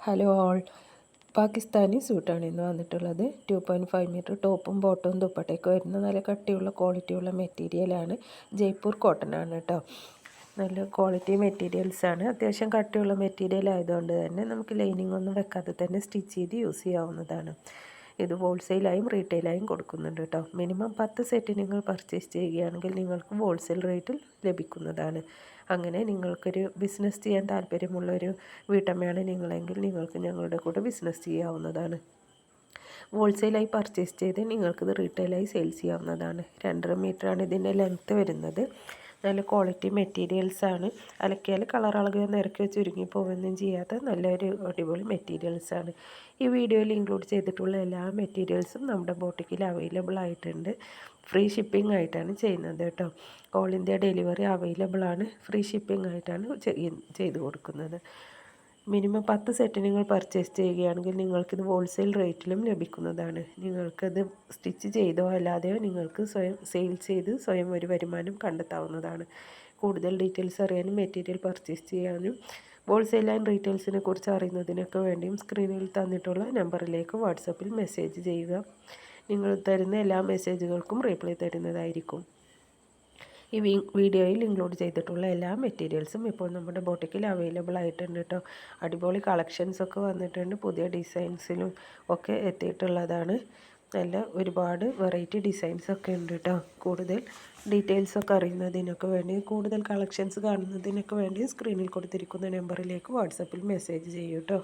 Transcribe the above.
Hello all, Pakistani സൂട്ടാണ് ഇന്ന് വന്നിട്ടുള്ളത്. 2.5 metre ടോപ്പും ബോട്ടവും ദുപ്പട്ടയൊക്കെ വരുന്ന നല്ല കട്ടിയുള്ള ക്വാളിറ്റിയുള്ള മെറ്റീരിയലാണ്. ജയ്പൂർ കോട്ടൺ ആണ് കേട്ടോ. നല്ല ക്വാളിറ്റി മെറ്റീരിയൽസാണ്. അത്യാവശ്യം കട്ടിയുള്ള മെറ്റീരിയൽ ആയതുകൊണ്ട് തന്നെ നമുക്ക് ലൈനിങ് ഒന്നും വെക്കാതെ തന്നെ സ്റ്റിച്ച് ചെയ്ത് യൂസ് ചെയ്യാവുന്നതാണ്. ഇത് ഹോൾസെയിലായും റീറ്റെയിലായും കൊടുക്കുന്നുണ്ട് കേട്ടോ. മിനിമം 10 സെറ്റ് നിങ്ങൾ പർച്ചേസ് ചെയ്യുകയാണെങ്കിൽ നിങ്ങൾക്ക് ഹോൾസെയിൽ റേറ്റിൽ ലഭിക്കുന്നതാണ്. അങ്ങനെ നിങ്ങൾക്കൊരു ബിസിനസ് ചെയ്യാൻ താല്പര്യമുള്ളൊരു വീട്ടമ്മയാണ് നിങ്ങളെങ്കിൽ നിങ്ങൾക്ക് ഞങ്ങളുടെ കൂടെ ബിസിനസ് ചെയ്യാവുന്നതാണ്. ഹോൾസെയിലായി പർച്ചേസ് ചെയ്ത് നിങ്ങൾക്കിത് റീറ്റെയിലായി സെയിൽസ് ചെയ്യാവുന്നതാണ്. 2.5 മീറ്ററാണ് ഇതിൻ്റെ ലെങ്ത്ത് വരുന്നത്. നല്ല ക്വാളിറ്റി മെറ്റീരിയൽസാണ്. അലക്കിയാൽ കളർ അളകുക നിരക്കി ചുരുങ്ങി പോകുകയൊന്നും ചെയ്യാത്ത നല്ലൊരു അടിപൊളി മെറ്റീരിയൽസാണ്. ഈ വീഡിയോയിൽ ഇൻക്ലൂഡ് ചെയ്തിട്ടുള്ള എല്ലാ മെറ്റീരിയൽസും നമ്മുടെ ബോട്ടിക്കിൽ അവൈലബിൾ ആയിട്ടുണ്ട്. ഫ്രീ ഷിപ്പിംഗ് ആയിട്ടാണ് ചെയ്യുന്നത് കേട്ടോ. ഓൾ ഇന്ത്യ ഡെലിവറി അവൈലബിൾ ആണ്. ഫ്രീ ഷിപ്പിംഗ് ആയിട്ടാണ് ചെയ്തു കൊടുക്കുന്നത്. മിനിമം 10 സെറ്റ് നിങ്ങൾ പർച്ചേസ് ചെയ്യുകയാണെങ്കിൽ നിങ്ങൾക്കിത് ഹോൾസെയിൽ റേറ്റിലും ലഭിക്കുന്നതാണ്. നിങ്ങൾക്കത് സ്റ്റിച്ച് ചെയ്തോ അല്ലാതെയോ നിങ്ങൾക്ക് സ്വയം സെയിൽ ചെയ്ത് സ്വയം ഒരു വരുമാനം കണ്ടെത്താവുന്നതാണ്. കൂടുതൽ ഡീറ്റെയിൽസ് അറിയാനും മെറ്റീരിയൽ പർച്ചേസ് ചെയ്യാനും ഹോൾസെയിൽ ആൻഡ് റീറ്റെയിൽസിനെ കുറിച്ച് അറിയുന്നതിനൊക്കെ വേണ്ടിയും സ്ക്രീനിൽ തന്നിട്ടുള്ള നമ്പറിലേക്ക് വാട്സപ്പിൽ മെസ്സേജ് ചെയ്യുക. നിങ്ങൾ തരുന്ന എല്ലാ മെസ്സേജുകൾക്കും റിപ്ലൈ തരുന്നതായിരിക്കും. ഈ വീഡിയോയിൽ ഇൻക്ലൂഡ് ചെയ്തിട്ടുള്ള എല്ലാ മെറ്റീരിയൽസും ഇപ്പോൾ നമ്മുടെ ബോട്ടിക്കിൽ അവൈലബിൾ ആയിട്ടുണ്ട് കേട്ടോ. അടിപൊളി കളക്ഷൻസൊക്കെ വന്നിട്ടുണ്ട്. പുതിയ ഡിസൈൻസിലും ഒക്കെ എത്തിയിട്ടുള്ളതാണ്. നല്ല ഒരുപാട് വെറൈറ്റി ഡിസൈൻസൊക്കെ ഉണ്ട് കേട്ടോ. കൂടുതൽ ഡീറ്റെയിൽസൊക്കെ അറിയുന്നതിനൊക്കെ വേണ്ടി കൂടുതൽ കളക്ഷൻസ് കാണുന്നതിനൊക്കെ വേണ്ടി സ്ക്രീനിൽ കൊടുത്തിരിക്കുന്ന നമ്പറിലേക്ക് വാട്സപ്പിൽ മെസ്സേജ് ചെയ്യൂ കേട്ടോ.